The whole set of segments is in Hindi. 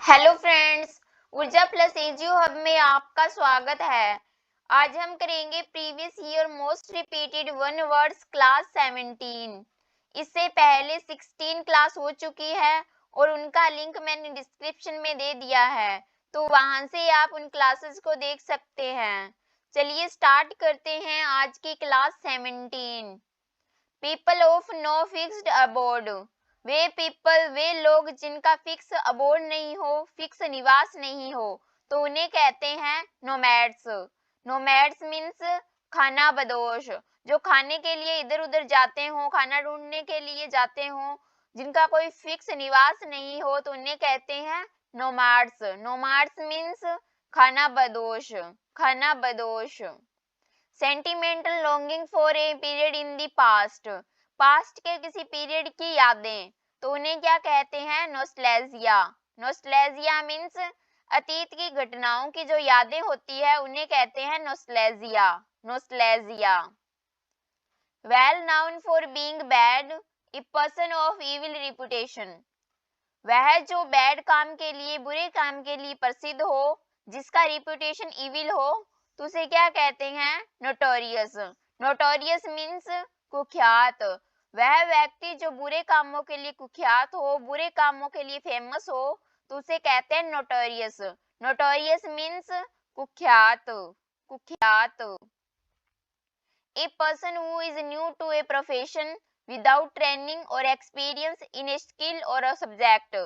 हेलो फ्रेंड्स, ऊर्जा प्लस एजीओ हब में आपका स्वागत है। आज हम करेंगे previous year most repeated one words class 17। इससे पहले 16 क्लास हो चुकी है और उनका लिंक मैंने डिस्क्रिप्शन में दे दिया है, तो वहां से आप उन क्लासेस को देख सकते हैं। चलिए स्टार्ट करते हैं आज की class 17। People of no fixed abode, वे लोग जिनका फिक्स अबोर्ड नहीं हो, फिक्स निवास नहीं हो, तो उन्हें कहते हैं नोमैड्स। नोमैड्स मीन्स खाना बदोश, जो खाने के लिए इधर उधर जाते हो, खाना ढूंढने के लिए जाते हो, जिनका कोई फिक्स निवास नहीं हो, तो उन्हें कहते हैं नोमाड्स। नोमाड्स मीन्स खाना बदोश, खाना बदोश। Sentimental longing for a period in the past, past के किसी पीरियड की यादें, तो उन्हें क्या कहते हैं नॉस्टैल्जिया। नॉस्टैल्जिया मीन्स अतीत की घटनाओं की जो यादें होती है उन्हें कहते हैं nostalgia. Nostalgia. Well known for being bad, a person of evil reputation, वह जो बैड काम के लिए, बुरे काम के लिए प्रसिद्ध हो, जिसका रिपुटेशन इविल हो, तो उसे क्या कहते हैं नोटोरियस। नोटोरियस मीन्स कुख्यात। वह व्यक्ति जो बुरे कामों के लिए कुख्यात हो, बुरे कामों के लिए फेमस हो, तो उसे कहते हैं नोटोरियस। नोटोरियस मीन्स कुख्यात, कुख्यात। A person who is new to a profession without training और एक्सपीरियंस इन ए स्किल और अ सब्जेक्ट,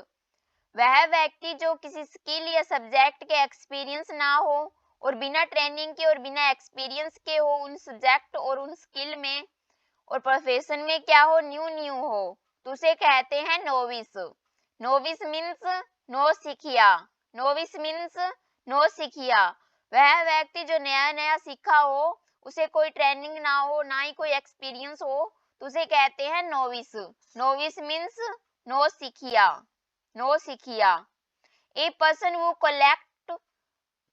वह व्यक्ति जो किसी स्किल या सब्जेक्ट के एक्सपीरियंस ना हो और बिना ट्रेनिंग के और बिना एक्सपीरियंस के हो उन सब्जेक्ट और उन स्किल में और प्रोफेशन में क्या हो, न्यू न्यू हो, तो उसे कहते हैं नोविस। नोविस मीन्स नो सिखिया। नोविस मीन्स नो सिखिया। वह व्यक्ति जो नया नया सीखा हो, उसे कोई ट्रेनिंग ना हो, ना ही कोई एक्सपीरियंस हो, तो उसे कहते हैं नोविस। नोविस मीन्स नो सिखिया, नो सिखिया। ए पर्सन वो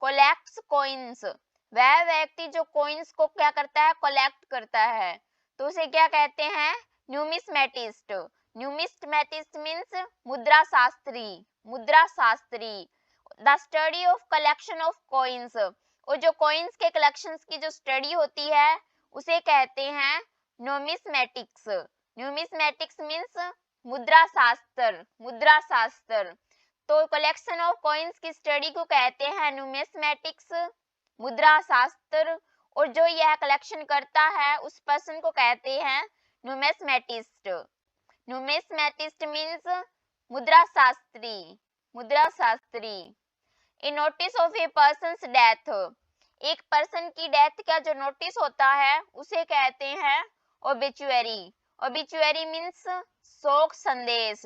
कोलेक्ट्स कॉइन्स, वह व्यक्ति जो कॉइन्स को क्या करता है, कलेक्ट करता है, तो उसे क्या कहते हैं न्यूमिस्मेटिस्ट। न्यूमिस्मेटिस्ट मीन्स मुद्रा शास्त्री, मुद्रा Shastri. The study of collection of coins, और जो कॉइन्स के कलेक्शंस की जो स्टडी होती है उसे कहते हैं न्यूमिस्मेटिक्स। न्यूमिस्मेटिक्स मीन्स मुद्रा शास्त्र, मुद्रा शास्त्र। तो कलेक्शन ऑफ कॉइन्स की स्टडी को कहते हैं न्यूमिस्मेटिक्स, मुद्रा शास्त्र, और जो यह कलेक्शन करता है उस पर्सन को कहते हैं न्यूमिस्मेटिस्ट। न्यूमिस्मेटिस्ट मीन्स मुद्रा शास्त्री, मुद्रा शास्त्री। A notice of a person's death, एक पर्सन की डेथ का जो नोटिस होता है उसे कहते हैं ओबिचुअरी। ओबिचुअरी मीन्स शोक संदेश,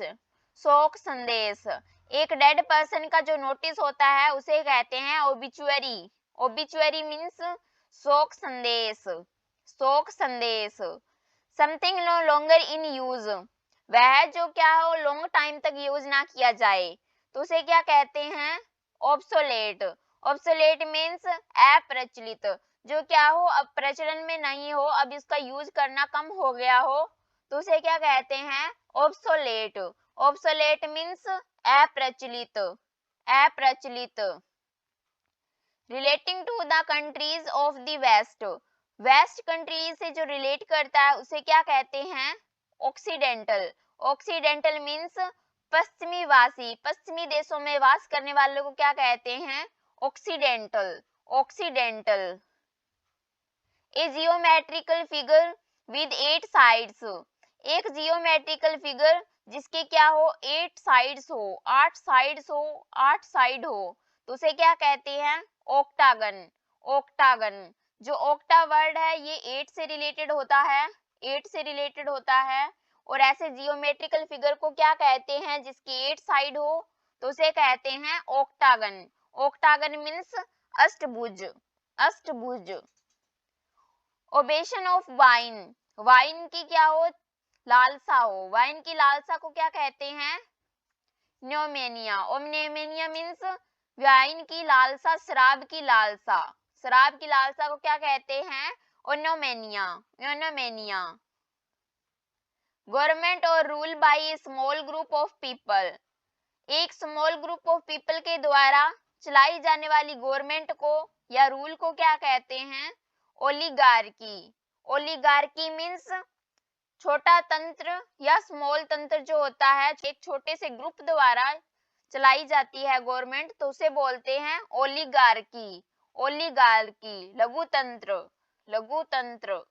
शोक संदेश। एक डेड पर्सन का जो नोटिस होता है उसे कहते हैं ओबिचुअरी। ओबिचुअरी मीन्स शोक संदेश, शोक संदेश। Something no longer in use, वह जो क्या हो लॉन्ग टाइम तक यूज ना किया जाए, तो उसे क्या कहते हैं ऑब्सोलेट। ऑब्सोलेट मीन्स अप्रचलित, जो क्या हो अब प्रचलन में नहीं हो, अब इसका यूज करना कम हो गया हो, तो उसे क्या कहते हैं ऑब्सोलेट। ऑब्सोलेट मीन्स अप्रचलित, अप्रचलित। Relating to the countries of the west, west country से जो रिलेट करता है उसे क्या कहते हैं ऑक्सीडेंटल। ऑक्सीडेंटल मीन्स पश्चिमी वासी, पश्चिमी देशों में वास करने वालों को क्या कहते हैं occidental, occidental. A geometrical figure with 8 sides, एक जियोमेट्रिकल फिगर जिसके क्या हो 8 साइड्स हो, 8 साइड्स हो, 8 साइड हो, तो उसे क्या कहते हैं ऑक्टागन। ऑक्टागन। जो ऑक्टा वर्ड है ये 8 से रिलेटेड होता है, 8 से रिलेटेड होता है, और ऐसे जियोमेट्रिकल फिगर को क्या कहते हैं जिसकी 8 साइड हो, तो उसे कहते हैं ऑक्टागन। ऑक्टागन मीन्स अष्टभुज, अष्टभुज। ओबेशन ऑफ वाइन, वाइन की क्या हो लालसा हो, वाइन की लालसा को क्या कहते हैं न्योमेनिया। ओमनेमेनिया मीन्स वाइन की लालसा, शराब की लालसा, शराब की लालसा को क्या कहते हैं ओनोमेनिया, ओनोमेनिया। गवर्नमेंट और rule by A small group of people, एक स्मॉल ग्रुप ऑफ पीपल के द्वारा चलाई जाने वाली गवर्नमेंट को या रूल को क्या कहते हैं? ओलिगार्की। ओलिगार्की मीन्स छोटा तंत्र या स्मॉल तंत्र जो होता है, एक छोटे से ग्रुप द्वारा चलाई जाती है गवर्नमेंट, तो उसे बोलते हैं ओलिगार्की। ओलिगार्की लघु तंत्र, लघु तंत्र।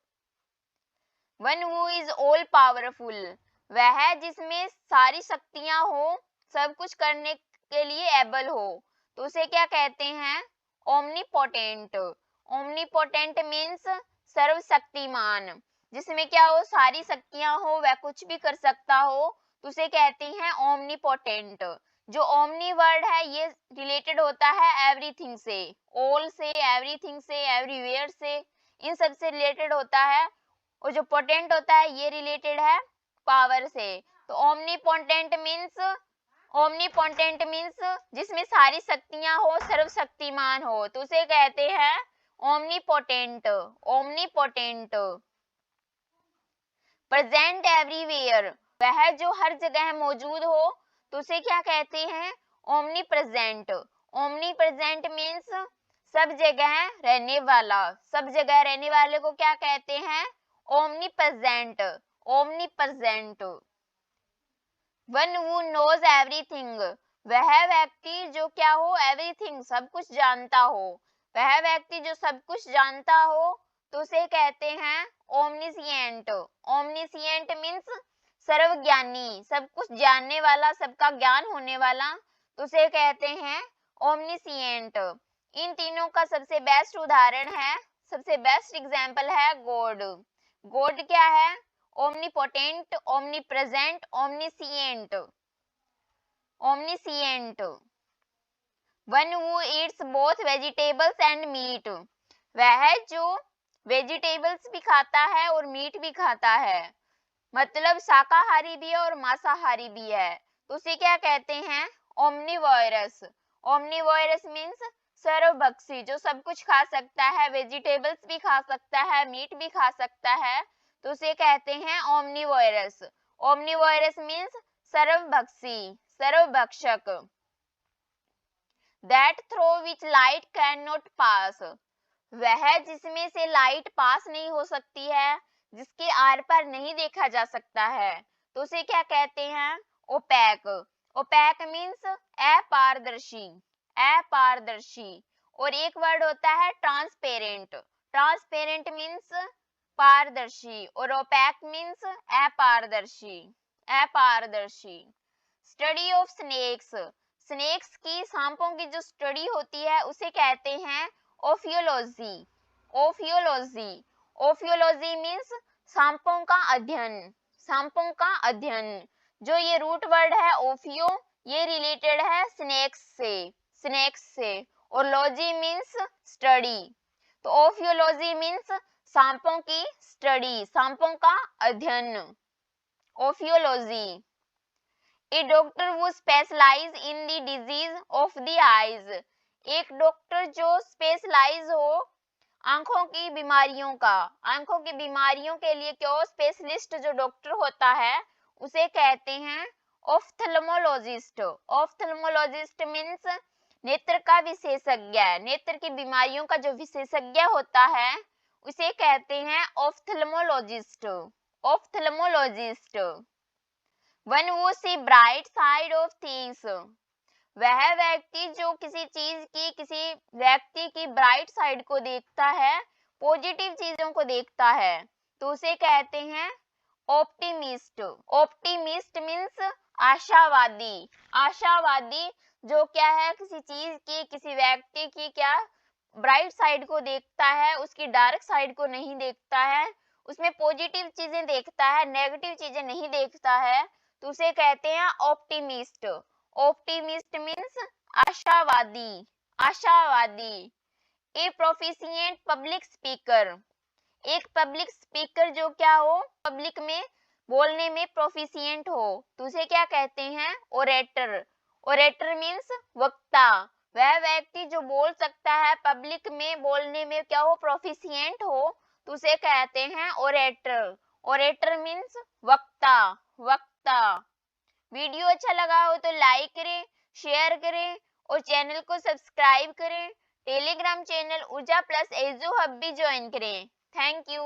One who is all powerful, वह है जिसमें सारी शक्तियां हो, सब कुछ करने के लिए एबल हो, तो उसे क्या कहते हैं? ओमनीपोटेंट। ओमनीपोटेंट मीन्स सर्वशक्तिमान, जिसमें क्या हो, सारी शक्तियां हो, वह कुछ भी कर सकता हो, तो उसे कहते हैं ओमनीपोटेंट। जो ओमनी वर्ड है ये रिलेटेड होता है एवरीथिंग से, ऑल से, एवरीथिंग से, एवरीवेयर से, इन सब से रिलेटेड होता है। और जो पोटेंट होता है ये रिलेटेड है पावर से। तो ओमनीपोटेंट मीन्स जिसमें सारी शक्तियां हो, सर्वशक्तिमान हो, तो उसे कहते हैं ओमनीपोटेंट। ओमनीपोटेंट। प्रेजेंट एवरीवेयर, वह जो हर जगह मौजूद हो, तो उसे क्या कहते हैं? Omnipresent. Omni present means सब जगह रहने वाला, सब जगह रहने वाले को क्या कहते हैं? Omnipresent. Omnipresent. One who knows everything, वह व्यक्ति जो क्या हो, एवरीथिंग सब कुछ जानता हो, वह व्यक्ति जो सब कुछ जानता हो, तो उसे कहते हैं ओमनिसिएंट। ओमनिसिएंट मीन्स सर्वज्ञानी, सब कुछ जानने वाला, सबका ज्ञान होने वाला, तो उसे कहते हैं ओमनिसिएंट। इन तीनों का सबसे बेस्ट उदाहरण है, सबसे बेस्ट एग्जाम्पल है गॉड। गॉड क्या है? Omnipotent, omnipresent, omniscient. Omniscient. One who eats both vegetables and meat, वह जो वेजिटेबल्स भी खाता है और मीट भी खाता है, मतलब शाकाहारी भी है और मांसाहारी भी है, तो उसे क्या कहते हैं? ओमनिवोरस। ओमनिवोरस मीन्स सर्वभक्षी, जो सब कुछ खा सकता है, वेजिटेबल्स भी खा सकता है, मीट भी खा सकता है, तो उसे कहते हैं ओमनिवोरस। ओमनिवोरस मीन्स सर्वभक्षी, सर्वभक्षक। That through which light cannot pass, वह जिसमें से लाइट पास नहीं हो सकती है, जिसके आर पार नहीं देखा जा सकता है, तो उसे क्या कहते हैं? ओपैक। ओपैक मीन्स अपारदर्शी, अपारदर्शी। और एक वर्ड होता है ट्रांसपेरेंट। ट्रांसपेरेंट मीन्स पारदर्शी और ओपैक मीन्स अपारदर्शी, अपारदर्शी। स्टडी ऑफ स्नेक्स, स्नेक्स की, सांपों की जो स्टडी होती है उसे कहते हैं ओफियोलॉजी। ओफियोलॉजी। ओफियोलॉजी मीन्स सांपों का अध्ययन, सांपों का अध्ययन। जो ये रूट वर्ड है ओफियो, ये रिलेटेड है स्नेक्स से, स्नेक्स से, और लॉजी मीन्स स्टडी, तो ओफियोलॉजी मीन्स सांपों की स्टडी, सांपों का अध्ययन, ओफियोलॉजी। A doctor who specialize in the disease of the eyes, एक डॉक्टर जो स्पेशलाइज हो आंखों की बीमारियों का, आंखों की बीमारियों के लिए क्यों स्पेशलिस्ट जो डॉक्टर होता है उसे कहते हैं ऑफ्थल्मोलॉजिस्ट। ऑफ्थल्मोलॉजिस्ट मीन्स नेत्र का विशेषज्ञ, नेत्र की बीमारियों का जो विशेषज्ञ होता है उसे कहते हैं ophthalmologist. Ophthalmologist. One who see bright side of things, वह व्यक्ति जो किसी चीज की, किसी व्यक्ति की ब्राइट साइड को देखता है, पॉजिटिव चीजों को देखता है, तो उसे कहते हैं ऑप्टिमिस्ट। ऑप्टिमिस्ट मीन्स आशावादी, आशावादी जो क्या है, किसी चीज की, किसी व्यक्ति की क्या ब्राइट साइड को देखता है, उसकी डार्क साइड को नहीं देखता है, उसमें पॉजिटिव चीजें देखता है, नेगेटिव चीजें नहीं देखता है, तो उसे कहते हैं ऑप्टिमिस्ट। ऑप्टिमिस्ट मीन्स आशावादी, आशावादी। ए प्रोफिशिएंट पब्लिक स्पीकर, एक पब्लिक स्पीकर जो क्या हो, पब्लिक में बोलने में प्रोफिशिएंट हो, तो उसे क्या कहते हैं? ओरेटर। ओरेटर मीन्स वक्ता, वह व्यक्ति जो बोल सकता है, पब्लिक में बोलने में क्या हो, प्रोफिशिएंट हो, तो उसे कहते हैं ओरेटर। ओरेटर मीन्स वक्ता, वक्ता। वीडियो अच्छा लगा हो तो लाइक करें, शेयर करें और चैनल को सब्सक्राइब करें। टेलीग्राम चैनल ऊर्जा प्लस एजू हब भी ज्वाइन करें। Thank you.